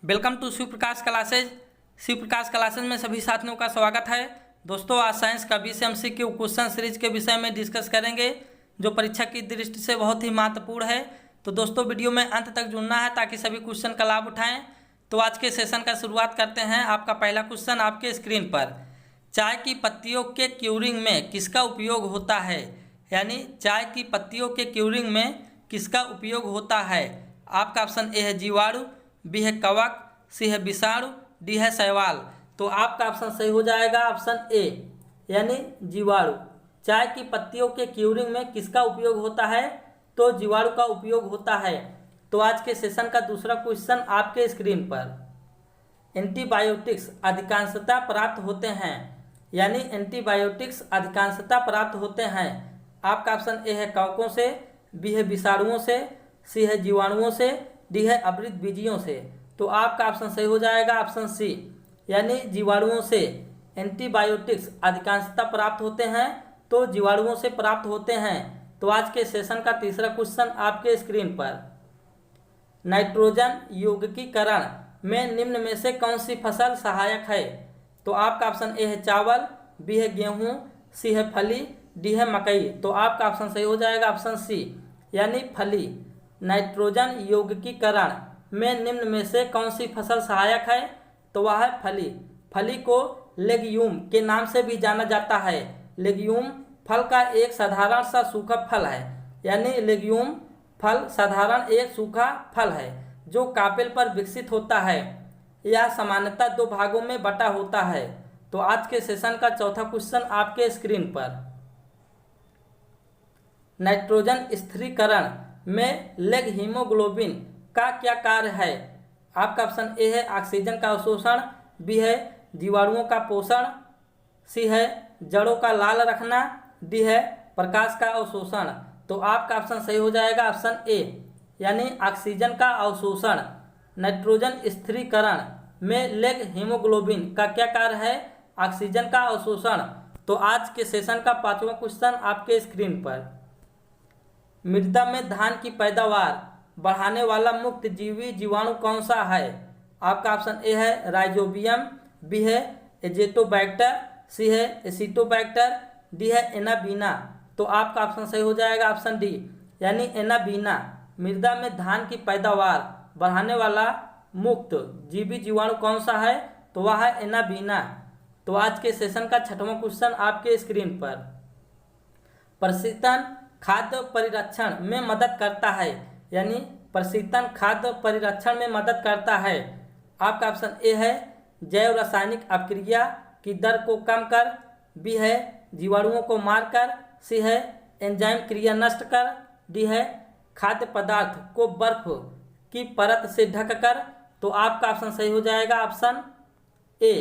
Welcome to Shiv Prakash classes. Shiv Prakash classes में सभी साथियों का स्वागत है। दोस्तों, आज साइंस का BCMCQ क्वेश्चन सीरीज के विषय में डिस्कस करेंगे जो परीक्षा की दृष्टि से बहुत ही महत्वपूर्ण है। तो दोस्तों, वीडियो में अंत तक जुड़ना है ताकि सभी क्वेश्चन का लाभ उठाएं। तो आज के सेशन का शुरुआत करते हैं। आपका पहला क्वेश्चन आपके स्क्रीन पर, चाय की पत्तियों के क्यूरिंग में किसका उपयोग होता है? यानी चाय की पत्तियों के क्यूरिंग में किसका उपयोग होता है? आपका ऑप्शन ए है जीवाणु, बी है कवक, सी है विषाणु, डी है शैवाल। तो आपका ऑप्शन सही हो जाएगा ऑप्शन ए यानी जीवाणु। चाय की पत्तियों के क्यूरिंग में किसका उपयोग होता है? तो जीवाणु का उपयोग होता है। तो आज के सेशन का दूसरा क्वेश्चन आपके स्क्रीन पर, एंटीबायोटिक्स अधिकांशतः प्राप्त होते हैं, यानी एंटीबायोटिक्स अधिकांशतः प्राप्त होते हैं। आपका ऑप्शन ए है कवकों से, बी है विषाणुओं से, सी है जीवाणुओं से, डी है आवृत बीजियों से। तो आपका ऑप्शन सही हो जाएगा ऑप्शन सी यानी जीवाणुओं से एंटीबायोटिक्स अधिकांशतः प्राप्त होते हैं। तो जीवाणुओं से प्राप्त होते हैं। तो आज के सेशन का तीसरा क्वेश्चन आपके स्क्रीन पर, नाइट्रोजन यौगिकीकरण में निम्न में से कौन सी फसल सहायक है? तो आपका ऑप्शन ए है चावल, बी है गेहूं, सी है फली, डी है मकई। तो आपका ऑप्शन सही हो जाएगा ऑप्शन सी यानी फली। नाइट्रोजन यौगिकीकरण में निम्न में से कौन सी फसल सहायक है? तो वह है फली। फली को लेग्यूम के नाम से भी जाना जाता है। लेग्यूम फल का एक साधारण सा सूखा फल है, यानी लेग्यूम फल साधारण एक सूखा फल है जो कापेल पर विकसित होता है। यह सामान्यतः दो भागों में बटा होता है। तो आज के सेशन का चौथा क्वेश्चन आपके स्क्रीन पर, नाइट्रोजन स्थिरीकरण में लेग हीमोग्लोबिन का क्या कार्य है? आपका ऑप्शन ए है ऑक्सीजन का अवशोषण, बी है जीवाणुओं का पोषण, सी है जड़ों का लाल रखना, डी है प्रकाश का अवशोषण। तो आपका ऑप्शन सही हो जाएगा ऑप्शन ए यानी ऑक्सीजन का अवशोषण। नाइट्रोजन स्थिरीकरण में लेग हीमोग्लोबिन का क्या कार्य है? ऑक्सीजन का अवशोषण। तो आज के सेशन का पांचवा क्वेश्चन आपके स्क्रीन पर, मृदा में धान की पैदावार बढ़ाने वाला मुक्त जीवी जीवाणु कौन सा है? आपका ऑप्शन ए है राइजोबियम, बी है एजेटोबैक्टर, सी है एसिटोबैक्टर, डी है एनाबीना। तो आपका ऑप्शन सही हो जाएगा ऑप्शन डी यानी एनाबीना। मृदा में धान की पैदावार बढ़ाने वाला मुक्त जीवी जीवाणु कौन सा है? तो वह है एनाबीना। तो आज के सेशन का छठवां क्वेश्चन आपके स्क्रीन पर, प्रशीतन खाद्य परिरक्षण में मदद करता है, यानी प्रशीतन खाद्य परिरक्षण में मदद करता है। आपका ऑप्शन ए है जैव रासायनिक अपक्रिया की दर को कम कर, बी है जीवाणुओं को मारकर, सी है एंजाइम क्रिया नष्ट कर, डी है खाद्य पदार्थ को बर्फ की परत से ढक कर। तो आपका ऑप्शन सही हो जाएगा ऑप्शन ए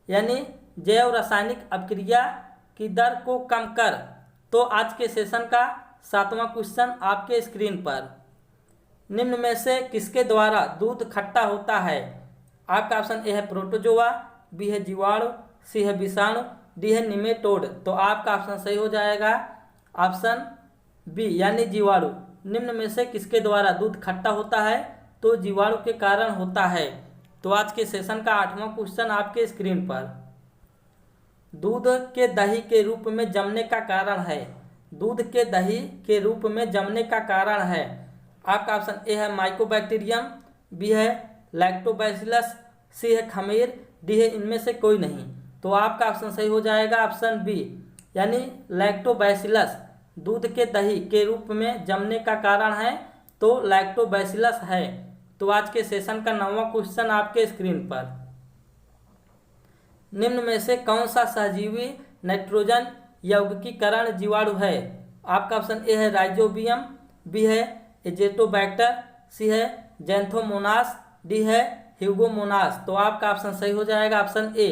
यानी जैव रासायनिक अपक्रिया की दर को कम कर। तो आज के सेशन का सातवां क्वेश्चन आपके स्क्रीन पर, निम्न में से किसके द्वारा दूध खट्टा होता है? आपका ऑप्शन ए है प्रोटोजोआ, बी है जीवाणु, सी है विषाणु, डी है निमेटोड। तो आपका ऑप्शन सही हो जाएगा ऑप्शन बी यानी जीवाणु। निम्न में से किसके द्वारा दूध खट्टा होता है? तो जीवाणु के कारण होता है। तो आज के सेशन का आठवां क्वेश्चन आपके स्क्रीन पर, दूध के दही के रूप में जमने का कारण है। दूध के दही के रूप में जमने का कारण है। आपका ऑप्शन ए है माइकोबैक्टीरियम, बी है लैक्टोबैसिलस, सी है खमीर, डी है इनमें से कोई नहीं। तो आपका ऑप्शन सही हो जाएगा ऑप्शन बी यानी लैक्टोबैसिलस दूध के दही के रूप में जमने का कारण है। तो लैक्टोबैसिलस है। तो आज के सेशन का नौवां क्वेश्चन आपके स्क्रीन पर, निम्न में से कौन सा सहजीवी नाइट्रोजन यौगिकीकरण जीवाणु है? आपका ऑप्शन ए है राइजोबियम, बी है एजेटोबैक्टर, सी है जैंथोमोनास, डी है ह्यूगोमोनास। तो आपका ऑप्शन सही हो जाएगा ऑप्शन ए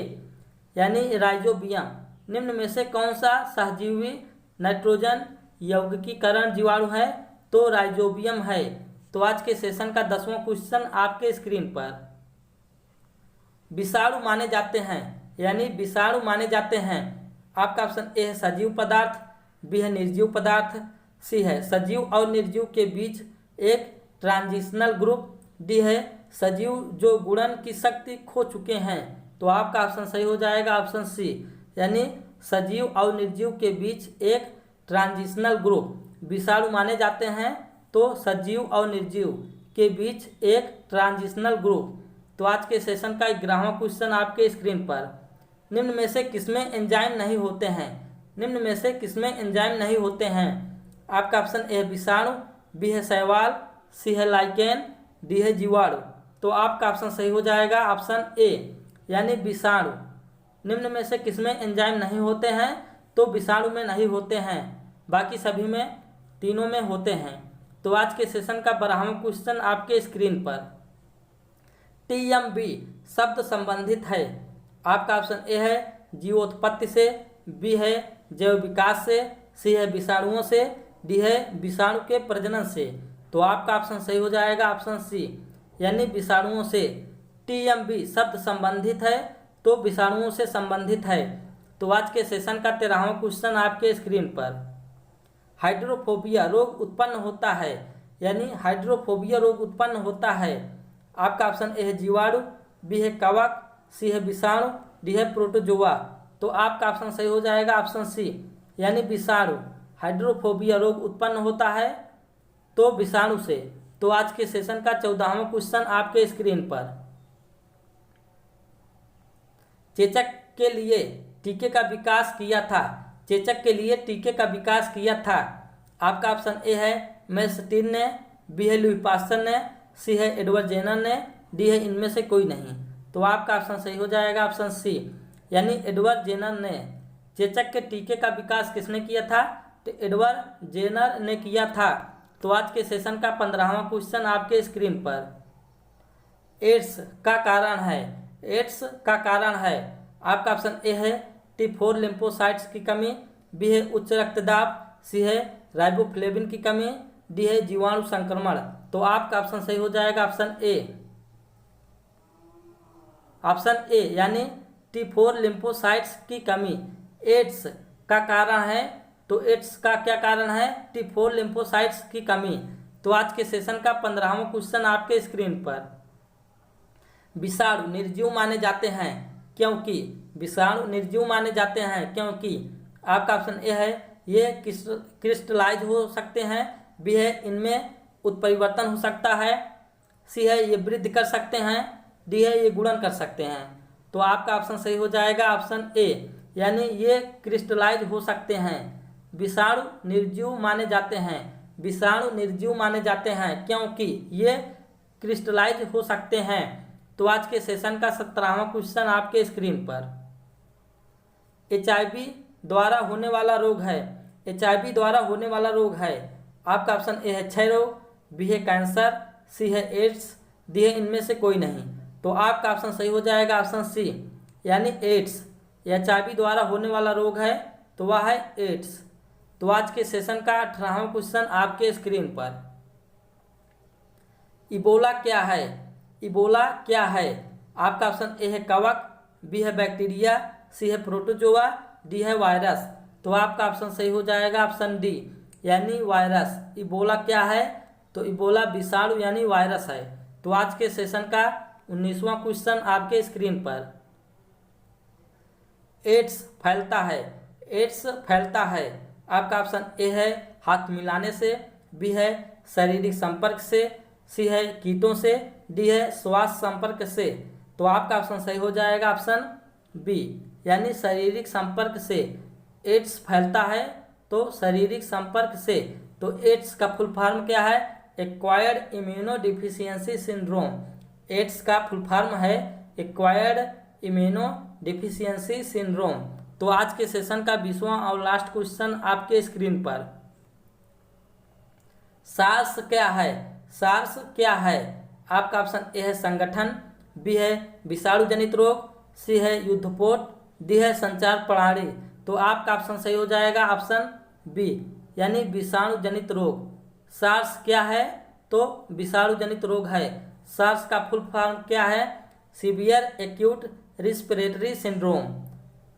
यानी राइजोबियम। निम्न में से कौन सा सहजीवी नाइट्रोजन यौगिकीकरण जीवाणु है? तो राइजोबियम है। तो आज के सेशन का 10वां क्वेश्चन आपके स्क्रीन पर, विषाणु माने जाते हैं, यानी विषाणु माने जाते हैं। आपका ऑप्शन ए है सजीव पदार्थ, बी है निर्जीव पदार्थ, सी है सजीव और निर्जीव के बीच एक ट्रांजिशनल ग्रुप, डी है सजीव जो गुणन की शक्ति खो चुके हैं। तो आपका ऑप्शन सही हो जाएगा ऑप्शन सी, यानी सजीव और निर्जीव के बीच एक ट्रांजिशनल ग्रुप विषाणु माने जाते हैं। तो सजीव और निर्जीव के बीच एक ट्रांजिशनल ग्रुप। तो आज के सेशन का 11वां क्वेश्चन आपके स्क्रीन पर, निम्न में से किसमें एंजाइम नहीं होते हैं? निम्न में से किसमें एंजाइम नहीं होते हैं? आपका ऑप्शन ए है विषाणु, बी है शैवाल, सी है लाइकेन, डी है जीवाणु। तो आपका ऑप्शन सही हो जाएगा ऑप्शन ए, यानी विषाणु। निम्न में से किसमें एंजाइम नहीं होते हैं? तो विषाणु में नहीं होते हैं, बाकी सभी में, तीनों में होते हैं। तो आज के सेशन का 12वां क्वेश्चन आपके स्क्रीन पर, टीएमबी शब्द संबंधित है। आपका ऑप्शन ए है जीवोत्पत्ति से, बी है जैव विकास से, सी है विषाणुओं से, डी है विषाणु के प्रजनन से। तो आपका ऑप्शन सही हो जाएगा ऑप्शन सी, यानी विषाणुओं से। टीएमबी शब्द संबंधित है, तो विषाणुओं से संबंधित है। तो आज के सेशन का 13वां क्वेश्चन आपके स्क्रीन पर, हाइड्रोफोबिया रोग उत्पन्न होता है, यानी हाइड्रोफोबिया रोग उत्पन्न होता है। आपका ऑप्शन ए है जीवाणु, बी है कवक, सी है विषाणु, डी है प्रोटोजोआ। तो आपका ऑप्शन सही हो जाएगा ऑप्शन सी, यानी विषाणु। हाइड्रोफोबिया रोग उत्पन्न होता है तो विषाणु से। तो आज के सेशन का 14वां क्वेश्चन आपके स्क्रीन पर, चेचक के लिए टीके का विकास किया था। चेचक के लिए टीके का विकास किया था। आपका ऑप्शन ए है मेस्टिन ने, बी है लुई पास्चर ने, सी है एडवर्ड जेनर ने, डी है इनमें से कोई नहीं। तो आपका ऑप्शन सही हो जाएगा ऑप्शन सी, यानी एडवर्ड जेनर ने। चेचक के टीके का विकास किसने किया था? तो एडवर्ड जेनर ने किया था। तो आज के सेशन का 15वां क्वेश्चन आपके स्क्रीन पर, एड्स का कारण है। एड्स का कारण है, आपका ऑप्शन ए है T4 लिम्फोसाइट्स की कमी, बी है उच्च रक्तदाब, सी है राइबोफ्लेविन की कमी, डी है जीवाणु संक्रमण। तो आपका ऑप्शन सही हो जाएगा ऑप्शन ए, ऑप्शन ए, यानी T4 लिम्फोसाइट्स की कमी एड्स का कारण है। तो एड्स का क्या कारण है? T4 लिम्फोसाइट्स की कमी। तो आज के सेशन का 15वां क्वेश्चन आपके स्क्रीन पर, विषाणु निर्जीव माने जाते हैं क्योंकि, विषाणु निर्जीव माने जाते हैं क्योंकि आपका ऑप्शन ए है ये क्रिस्टलाइज हो सकते हैं, बी है इनमें उत्परिवर्तन हो सकता है, सी है ये वृद्धि कर सकते हैं, डी है ये गुणन कर सकते हैं। तो आपका ऑप्शन सही हो जाएगा ऑप्शन ए, यानी ये क्रिस्टलाइज हो सकते हैं। विषाणु निर्जीव माने जाते हैं, विषाणु निर्जीव माने जाते हैं क्योंकि ये क्रिस्टलाइज हो सकते हैं। तो आज के सेशन का 17वां क्वेश्चन आपके स्क्रीन पर, HIV द्वारा होने वाला रोग है। HIV द्वारा होने वाला रोग है। आपका ऑप्शन ए है क्षय रोग, बी है कैंसर, सी है एड्स, डी है इनमें से कोई नहीं। तो आपका ऑप्शन सही हो जाएगा ऑप्शन सी, यानी एड्स। HIV द्वारा होने वाला रोग है तो वह है एड्स। तो आज के सेशन का 18वां क्वेश्चन आपके स्क्रीन पर, इबोला क्या है? इबोला क्या है? आपका ऑप्शन ए है कवक, बी है बैक्टीरिया, सी है प्रोटोजोआ, डी है वायरस। तो आपका ऑप्शन सही हो जाएगा ऑप्शन डी, यानी वायरस। इबोला क्या है? तो इबोला विषाणु यानी वायरस है। तो आज के सेशन का 19वां क्वेश्चन आपके स्क्रीन पर, एड्स फैलता है। एड्स फैलता है। आपका ऑप्शन ए है हाथ मिलाने से, बी है शारीरिक संपर्क से, सी है कीटों से, डी है श्वास संपर्क से। तो आपका ऑप्शन सही हो जाएगा ऑप्शन बी, यानी शारीरिक संपर्क से एड्स फैलता है। तो शारीरिक संपर्क से। तो एड्स का फुल फॉर्म क्या है? Acquired immuno deficiency syndrome. AIDS का फुल फॉर्म है एक्वायर्ड इम्यूनो डिफिशियंसी सिंड्रोम। तो आज के सेशन का 20वां और लास्ट क्वेश्चन आपके स्क्रीन पर, सार्स क्या है? सार्स क्या है? आपका ऑप्शन ए है संगठन, बी है विषाणु जनित रोग, सी है युद्धपोत, डी है संचार प्रणाली। तो आपका ऑप्शन सही हो जाएगा ऑप्शन बी, यानी विषाणु जनित रोग। सार्स क्या है? तो विषाणु जनित रोग है। सार्स का फुल फॉर्म क्या है? Severe acute respiratory syndrome.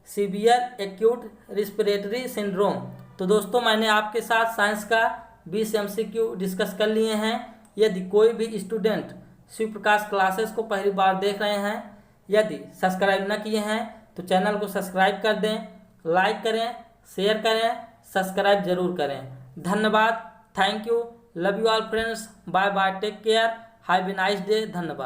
Severe acute respiratory syndrome. तो दोस्तों मैंने आपके साथ साइंस का 20 MCQ डिस्कस कर लिए हैं। यदि कोई भी स्टूडेंट शिव प्रकाश क्लासेस को पहली बार देख रहे हैं, यदि सब्सक्राइब न किए हैं तो चैनल को सब्सक्राइब कर दें, लाइक करें, शेयर करें, सब्सक्राइब जरूर करें। धन्यवाद, thank you, love you all friends, bye bye, take care, have a nice day, धन्यवाद।